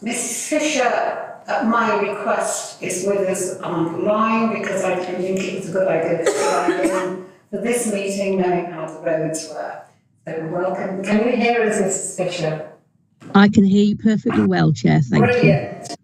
Mrs. Fisher, at my request, is with us online because I didn't think it was a good idea to fly in for this meeting, knowing how the roads were. So welcome. Can you hear us, Mrs. Fisher? I can hear you perfectly well, Chair. Thank you. Brilliant.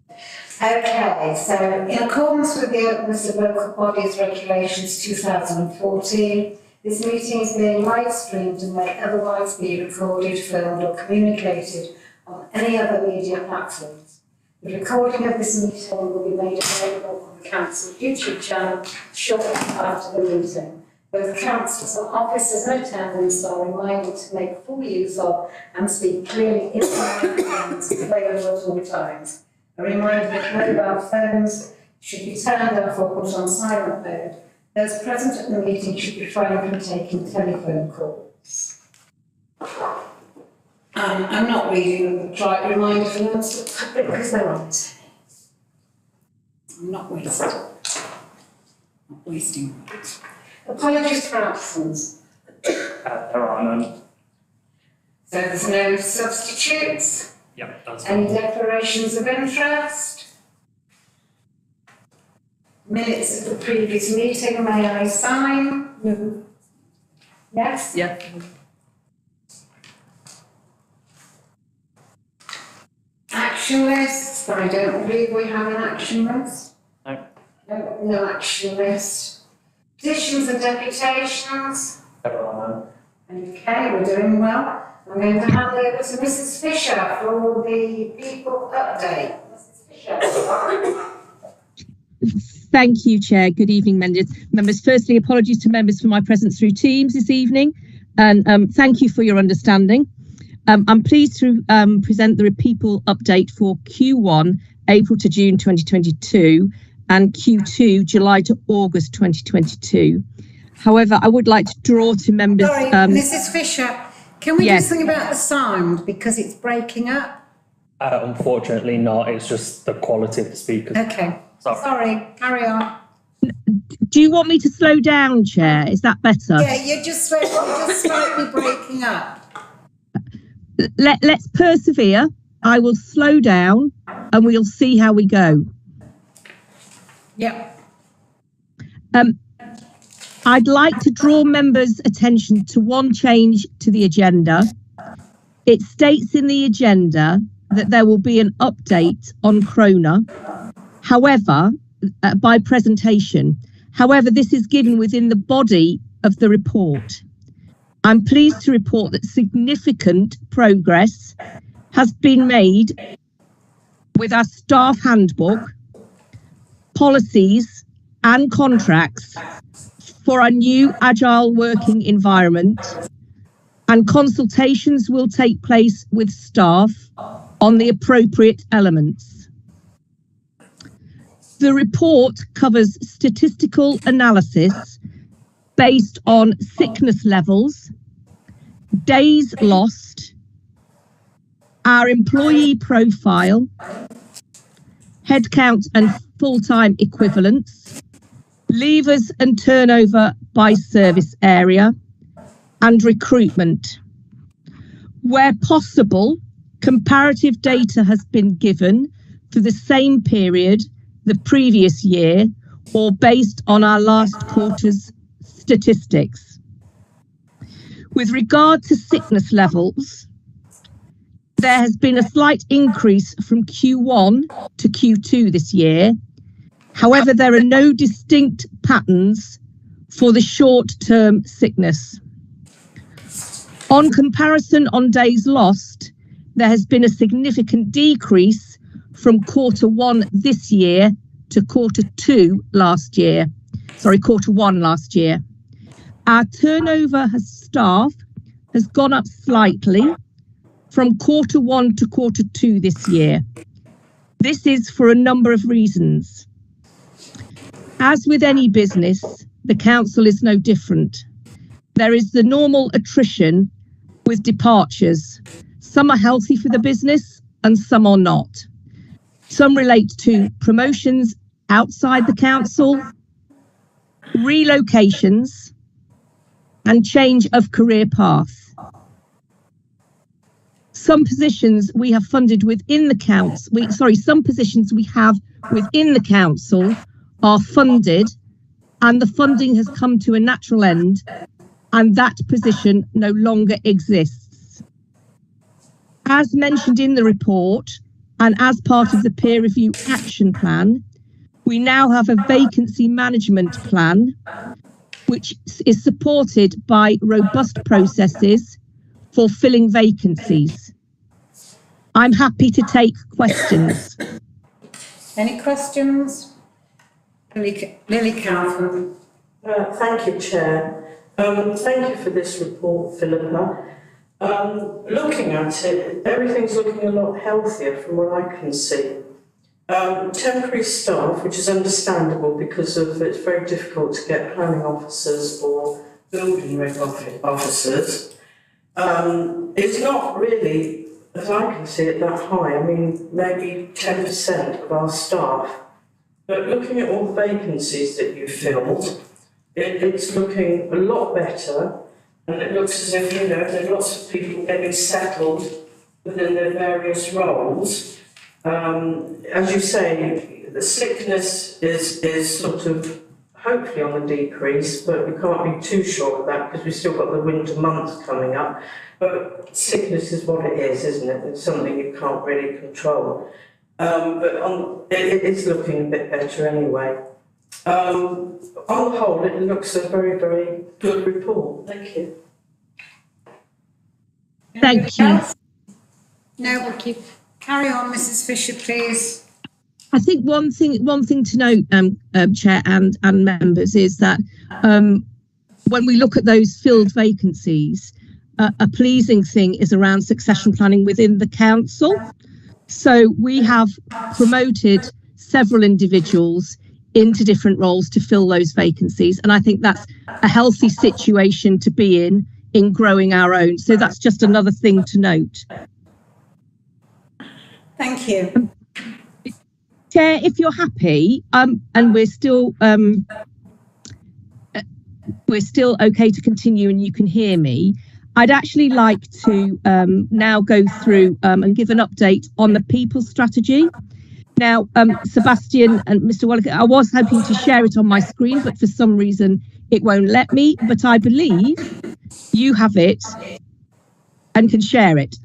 Okay, so in accordance with the Openness of Local Bodies Regulations 2014, this meeting is being live streamed and may otherwise be recorded, filmed or communicated on any other media platforms. The recording of this meeting will be made available on the Council YouTube channel shortly after the meeting. Both councillors and officers in attendance are reminded to make full use of and speak clearly into the microphones available at all times. A reminder that mobile phones should be turned off or put on silent mode. Those present at the meeting should refrain from taking telephone calls. I'm not reading the right reminder for members of the public because they're on it. I'm not wasting words. Apologies for absence. There are none. So there's no substitutes? Yep, that's Any fine. declarations of interest? Minutes of the previous meeting, may I sign? No. Yes? Yeah. Action lists, I don't believe we have an action list. No. No action list. Petitions and deputations. There are none. Okay, we're doing well. I'm going to hand over to Mrs. Fisher for the people update. Mrs. Fisher. Thank you, Chair. Good evening, members. Firstly, apologies to members for my presence through Teams this evening, and thank you for your understanding. I'm pleased to present the people update for Q1, April to June 2022, and Q2, July to August 2022. However, I would like to draw to members... Sorry, Mrs. Fisher, can we yes. do something about the sound because it's breaking up? Unfortunately not, it's just the quality of the speakers. Okay, sorry, carry on. Do you want me to slow down, Chair? Is that better? Yeah, you're just slightly breaking up. Let's persevere. I will slow down and we'll see how we go. Yep. I'd like to draw members' attention to one change to the agenda. It states in the agenda that there will be an update on Crona, however, by presentation. However, this is given within the body of the report. I'm pleased to report that significant progress has been made with our staff handbook, policies and contracts for our new agile working environment, and consultations will take place with staff on the appropriate elements. The report covers statistical analysis based on sickness levels, days lost, our employee profile, headcount and full-time equivalents, leavers and turnover by service area, and recruitment. Where possible, comparative data has been given for the same period the previous year or based on our last quarter's statistics. With regard to sickness levels, there has been a slight increase from Q1 to Q2 this year. However, there are no distinct patterns for the short-term sickness. On comparison on days lost, there has been a significant decrease from Q1 this year to Q2 last year. Sorry, Q1 last year. Our turnover as staff has gone up slightly from Q1 to Q2 this year. This is for a number of reasons. As with any business, the council is no different. There is the normal attrition with departures. Some are healthy for the business and some are not. Some relate to promotions outside the council, relocations, and change of career path. Some positions we have funded within the council, some positions we have within the council are funded and the funding has come to a natural end and that position no longer exists. As mentioned in the report and as part of the peer review action plan, we now have a vacancy management plan which is supported by robust processes for filling vacancies. I'm happy to take questions. Any questions? Lily Kaufman. Thank you, Chair. Thank you for this report, Philippa. Looking at it, everything's looking a lot healthier from what I can see. Temporary staff, which is understandable because it's very difficult to get planning officers or building reg officers, is not really, as I can see it, that high. I mean, maybe 10% of our staff. But looking at all the vacancies that you filled, it's looking a lot better, and it looks as if, you know, there are lots of people getting settled within their various roles. As you say, the sickness is sort of hopefully on the decrease, but we can't be too sure of that because we've still got the winter months coming up. But sickness is what it is, isn't it? It's something you can't really control. But it is looking a bit better anyway. On the whole, it looks a very, very good report. Thank you. Thank you. No, thank you. Carry on, Mrs. Fisher, please. I think one thing to note, Chair and members, is that when we look at those filled vacancies, a pleasing thing is around succession planning within the council. So we have promoted several individuals into different roles to fill those vacancies, and I think that's a healthy situation to be in growing our own. So that's just another thing to note. Thank you. Chair, if you're happy, and we're still okay to continue and you can hear me, I'd actually like to now go through and give an update on the people strategy. Now, Sebastian and Mr. Wallace, I was hoping to share it on my screen, but for some reason it won't let me, but I believe you have it and can share it.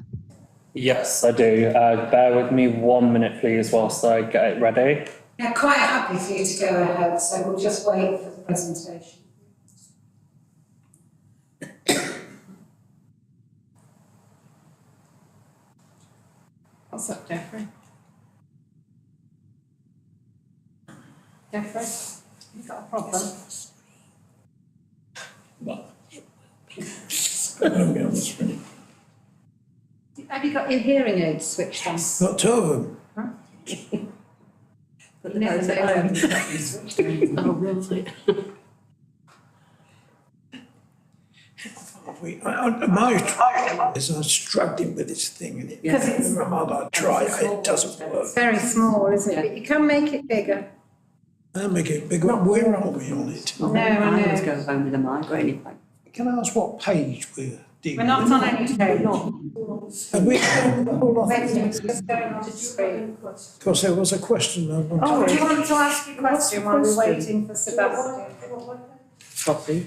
Yes, I do. Bear with me 1 minute, please, whilst I get it ready. Yeah, quite happy for you to go ahead, so we'll just wait for the presentation. What's up, Jeffrey? Jeffrey, you've got a problem? Have you got your hearing aids switched on? Got two of them. Huh? But no, switched on. Oh, really? My trouble is I'm struggling with this thing, and Because it's- the harder I try, it doesn't work. It's very small, isn't it? But you can make it bigger. I'll make it bigger. Where are we on it? No, I I always know. go home with a migraine if I... Can I ask what page we're dealing We're not with? on any page. Have we hold on? It's just going on to screen. Because there was a question I wanted Oh, to do you want to ask your question while we're waiting for Sebastian? Coffee.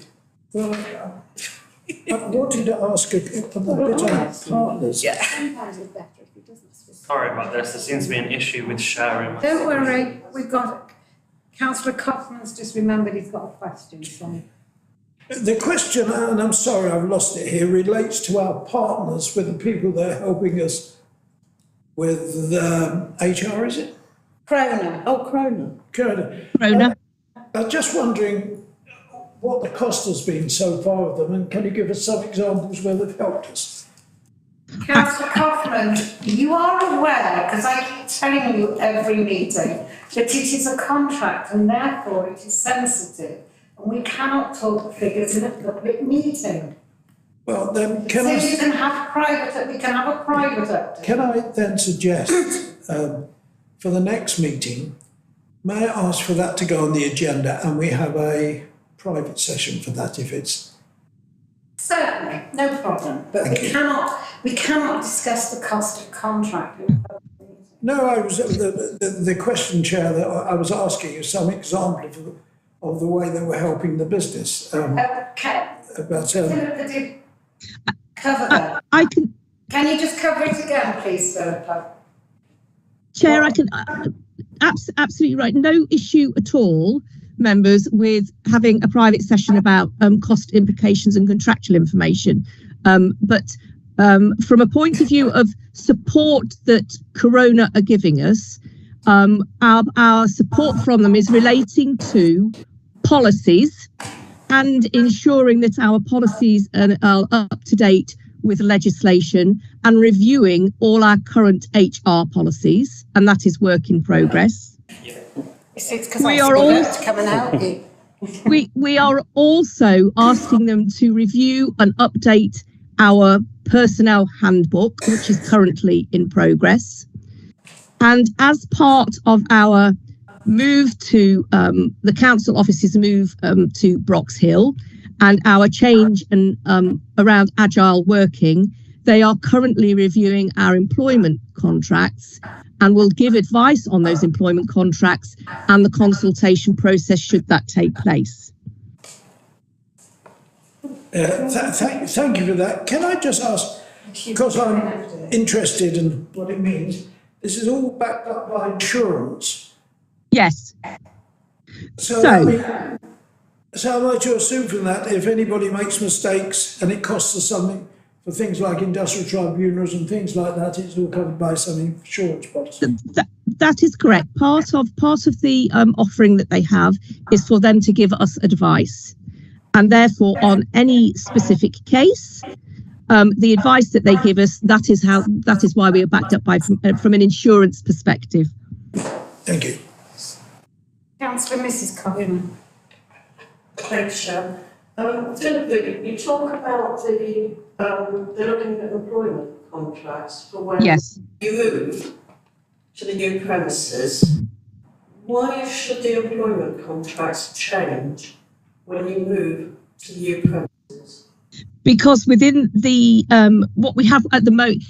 I wanted to ask a bit on partners. Yeah. Sorry about this, there seems to be an issue with sharing. Don't worry, we've got, Councillor Kaufman's just remembered he's got a question, so. The question, and I'm sorry I've lost it here, relates to our partners with the people that are helping us with HR, is it? Crona. Oh, Corona. Good. Rona. I'm just wondering what the cost has been so far of them, and can you give us some examples where they've helped us? Councillor Kaufman, you are aware, because I keep telling you every meeting, that it is a contract and therefore it is sensitive. And we cannot talk figures in a public meeting. Well, then So you can have private, we can have a private update. can I then suggest for the next meeting, may I ask for that to go on the agenda and we have a private session for that if it's... Certainly, no problem, but Thank we you. cannot, We cannot discuss the cost of contract. No, I was, the question, Chair, that I was asking is some example of the way that we're helping the business. Okay. But, Philippa did cover that. I can, Can you just cover it again, please, Philippa? Chair, I can, absolutely right. No issue at all, members, with having a private session about cost implications and contractual information. But from a point of view of support that Corona are giving us, our support from them is relating to policies and ensuring that our policies are up to date with legislation and reviewing all our current HR policies, and that is work in progress. It's because I forgot to come and help you. We are also asking them to review and update our personnel handbook, which is currently in progress. And as part of our move to the council offices move to Brox Hill and our change and around agile working, they are currently reviewing our employment contracts and will give advice on those employment contracts and the consultation process should that take place. thank you for that. Can I just ask, because I'm interested in what it means, this is all backed up by insurance. Yes. So am I to assume from that if anybody makes mistakes and it costs us something for things like industrial tribunals and things like that, it's all covered by some insurance policy? That is correct. Part of the offering that they have is for them to give us advice, and therefore on any specific case, the advice that they give us, that is why we are backed up by from an insurance perspective. Thank you. Councillor Mrs. Coffin. Thanks, Sharon. Philippa, you talk about they're looking at employment contracts for when Yes. you move to the new premises. Why should the employment contracts change when you move to the new premises? Because within the what we have at the moment,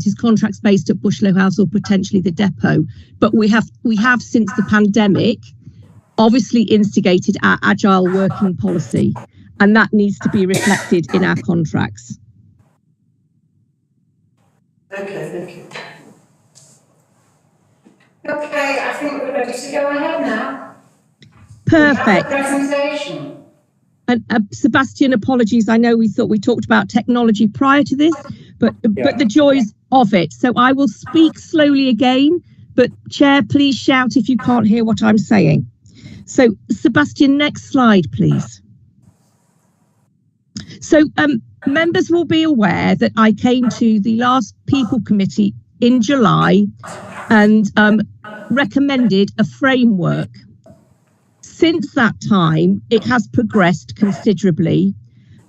is contracts based at Bushlow House or potentially the depot. But we have since the pandemic obviously instigated our agile working policy, and that needs to be reflected in our contracts. Okay, thank you. Okay, I think we're ready to go ahead now. Perfect. Presentation. And Sebastian, apologies. I know we thought we talked about technology prior to this, but the joys of it. So I will speak slowly again, but Chair, please shout if you can't hear what I'm saying. So Sebastian, next slide, please. So members will be aware that I came to the last People Committee in July and recommended a framework. Since that time, it has progressed considerably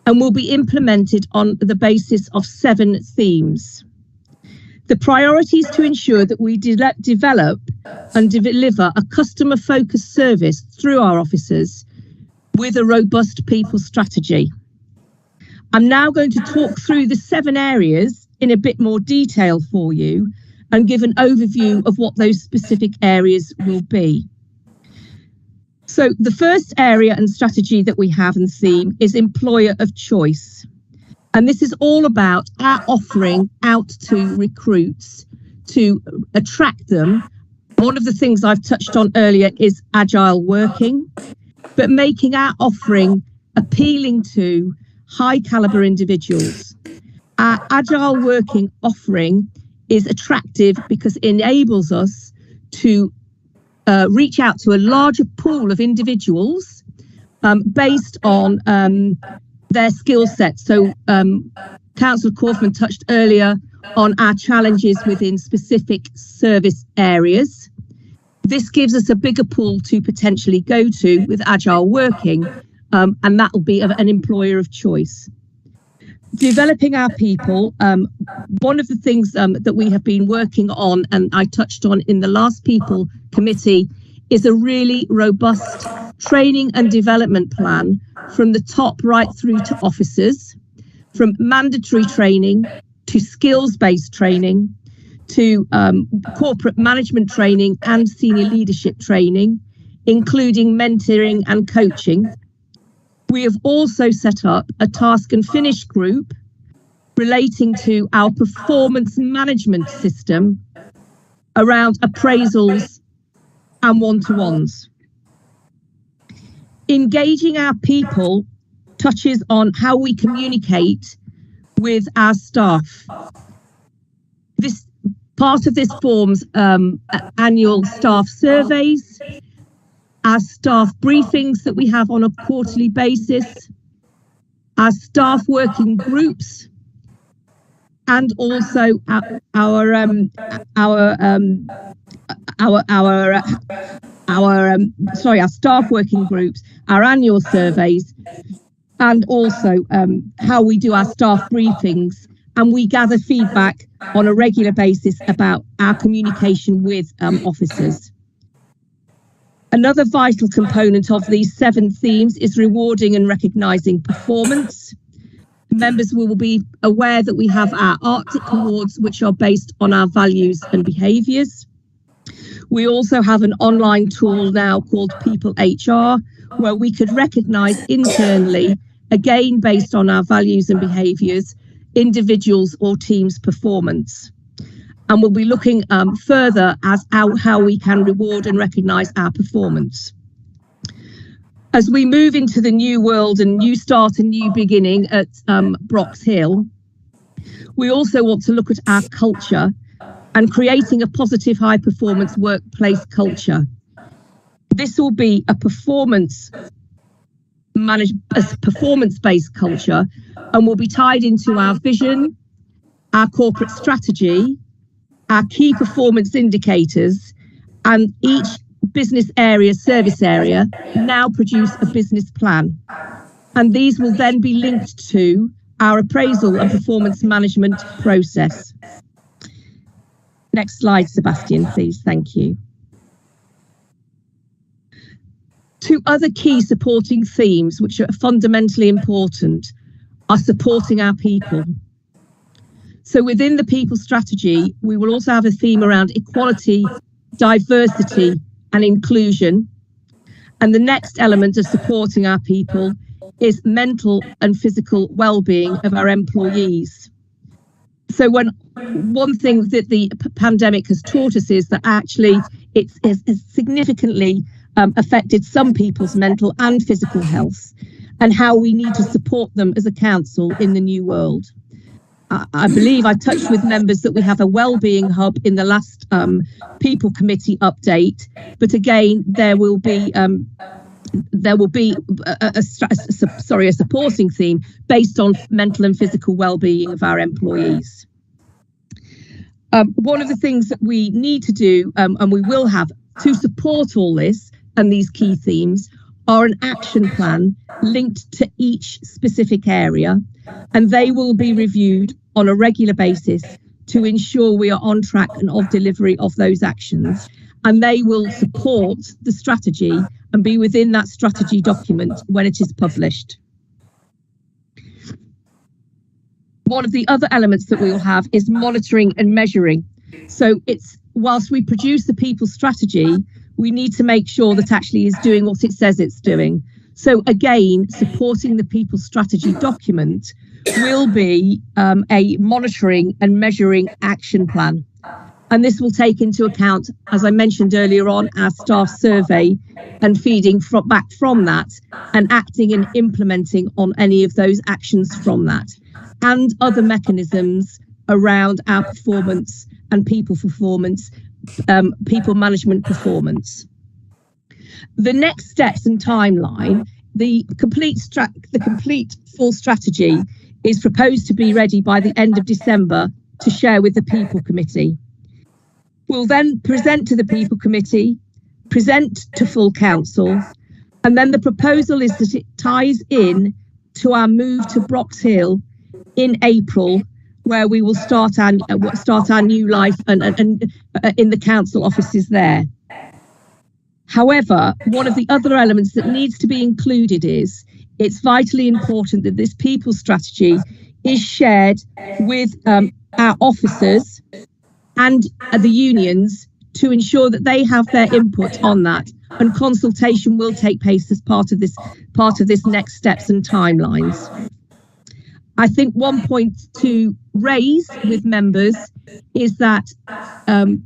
and will be implemented on the basis of 7 themes. The priorities to ensure that we develop and deliver a customer-focused service through our offices with a robust people strategy. I'm now going to talk through the 7 areas in a bit more detail for you and give an overview of what those specific areas will be. So the first area and strategy that we have and theme is employer of choice. And this is all about our offering out to recruits to attract them. One of the things I've touched on earlier is agile working, but making our offering appealing to high caliber individuals. Our agile working offering is attractive because it enables us to reach out to a larger pool of individuals based on their skill set. So Councillor Kaufman touched earlier on our challenges within specific service areas. This gives us a bigger pool to potentially go to with agile working, and that will be an employer of choice. Developing our people, one of the things that we have been working on, and I touched on in the last People Committee, is a really robust training and development plan from the top right through to officers, from mandatory training to skills-based training to corporate management training and senior leadership training, including mentoring and coaching. We have also set up a task and finish group relating to our performance management system around appraisals and one-to-ones. Engaging our people touches on how we communicate with our staff. This part of this forms annual staff surveys, our staff briefings that we have on a quarterly basis, our staff working groups, and also our staff working groups, our annual surveys, and also how we do our staff briefings. And we gather feedback on a regular basis about our communication with officers. Another vital component of these 7 themes is rewarding and recognising performance. Members will be aware that we have our Arctic Awards, which are based on our values and behaviours. We also have an online tool now called People HR, where we could recognise internally, again based on our values and behaviours, individuals or teams' performance. And we'll be looking further as how we can reward and recognise our performance. As we move into the new world and new start and new beginning at Brox Hill, we also want to look at our culture and creating a positive high performance workplace culture. This will be a performance-based culture and will be tied into our vision, our corporate strategy, our key performance indicators, and each business area, service area, now produce a business plan. And these will then be linked to our appraisal and performance management process. Next slide, Sebastian, please. Thank you. 2 other key supporting themes, which are fundamentally important, are supporting our people. So within the people strategy, we will also have a theme around equality, diversity, and inclusion. And the next element of supporting our people is mental and physical well-being of our employees. So one thing that the pandemic has taught us is that actually it's significantly affected some people's mental and physical health, and how we need to support them as a council in the new world. I believe I touched with members that we have a wellbeing hub in the last people committee update, but again there will be a supporting theme based on mental and physical well-being of our employees. One of the things that we need to do, and we will have to support all this and these key themes, are an action plan linked to each specific area, and they will be reviewed on a regular basis to ensure we are on track and of delivery of those actions, and they will support the strategy and be within that strategy document when it is published. One of the other elements that we will have is monitoring and measuring. So whilst we produce the people strategy, we need to make sure that actually is doing what it says it's doing. So again, supporting the people strategy document will be a monitoring and measuring action plan. And this will take into account, as I mentioned earlier on, our staff survey and feeding back from that and acting and implementing on any of those actions from that, and other mechanisms around our performance and people performance, people management performance. The next steps and timeline, the complete full strategy is proposed to be ready by the end of December to share with the People Committee. We'll then present to the People Committee, present to full council, and then the proposal is that it ties in to our move to Brox Hill in April, where we will start our new life and in the council offices there. However, one of the other elements that needs to be included is it's vitally important that this people strategy is shared with our officers and the unions to ensure that they have their input on that, and consultation will take place as part of this next steps and timelines. I think one point to raise with members is that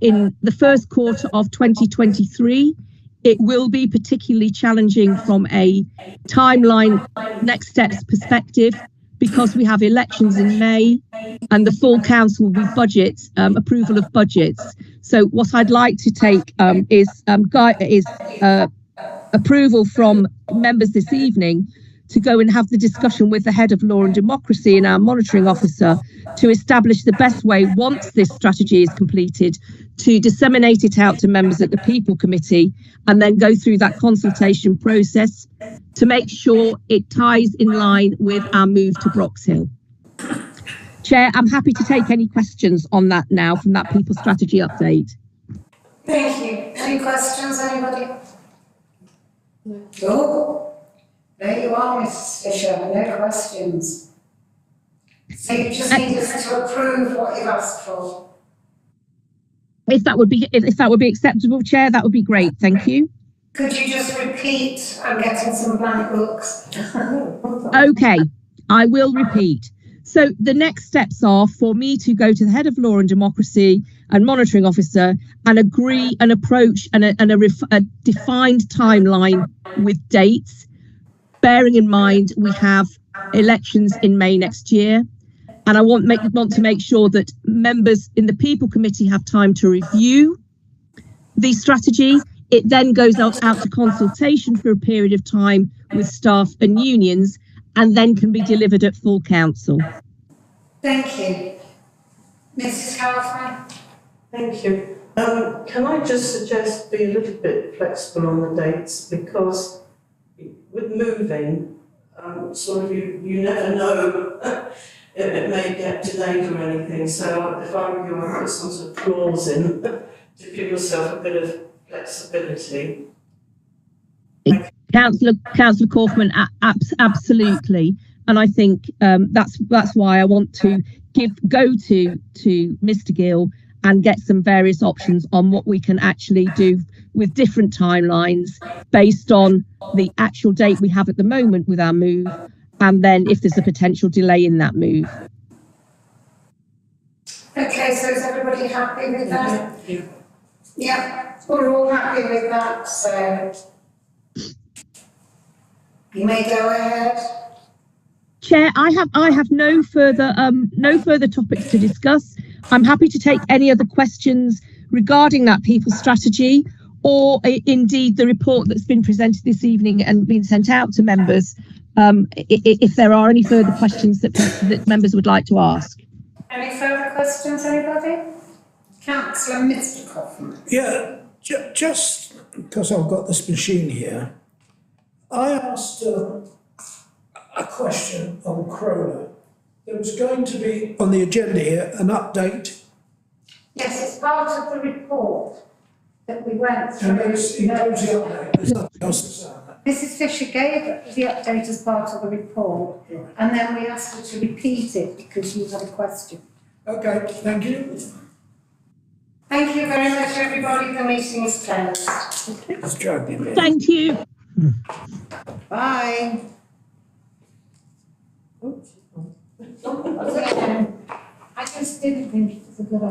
in the first quarter of 2023, it will be particularly challenging from a timeline next steps perspective, because we have elections in May and the full council will be approval of budgets. So what I'd like to take is approval from members this evening to go and have the discussion with the head of law and democracy and our monitoring officer to establish the best way, once this strategy is completed, to disseminate it out to members at the People Committee and then go through that consultation process to make sure it ties in line with our move to Broxhill. Chair, I'm happy to take any questions on that now from that People Strategy update. Thank you. Any questions, anybody? No. There you are, Mrs. Fisher, no questions. So you just need us to approve what you've asked for. If that would be acceptable, Chair, that would be great. Thank you. Could you just repeat? I'm getting some blank books. Okay, I will repeat. So the next steps are for me to go to the head of law and democracy and monitoring officer and agree an approach and a defined timeline with dates, bearing in mind we have elections in May next year. And I want to make sure that members in the People Committee have time to review the strategy. It then goes out to consultation for a period of time with staff and unions, and then can be delivered at full council. Thank you. Mrs. Kaufman? Thank you. Can I just suggest be a little bit flexible on the dates, because with moving, sort of you never know. It may get delayed or anything, so if I were you, I'd put some sort of clause in to give yourself a bit of flexibility. Councillor Kaufman, absolutely, and I think that's why I want to go to Mr. Gill and get some various options on what we can actually do with different timelines based on the actual date we have at the moment with our move, and then if there's a potential delay in that move. Okay, so is everybody happy with that? Yeah, we're all happy with that, so you may go ahead. Chair, I have no further topics to discuss. I'm happy to take any other questions regarding that People Strategy, or indeed the report that's been presented this evening and been sent out to members, if there are any further questions that members would like to ask. Any further questions, anybody? Councillor Mr. Kaufman. Yeah, just because I've got this machine here, I asked a question on Croner. There was going to be on the agenda here an update. Yes, it's part of the report that we went through. And it includes the update, there's nothing else to say on that. Mrs. Fisher gave the update as part of the report, and then we asked her to repeat it because you had a question. Okay, thank you. Thank you very much, everybody. The meeting is closed. It's joking, man. Thank you. Bye. I just didn't think it was a good idea.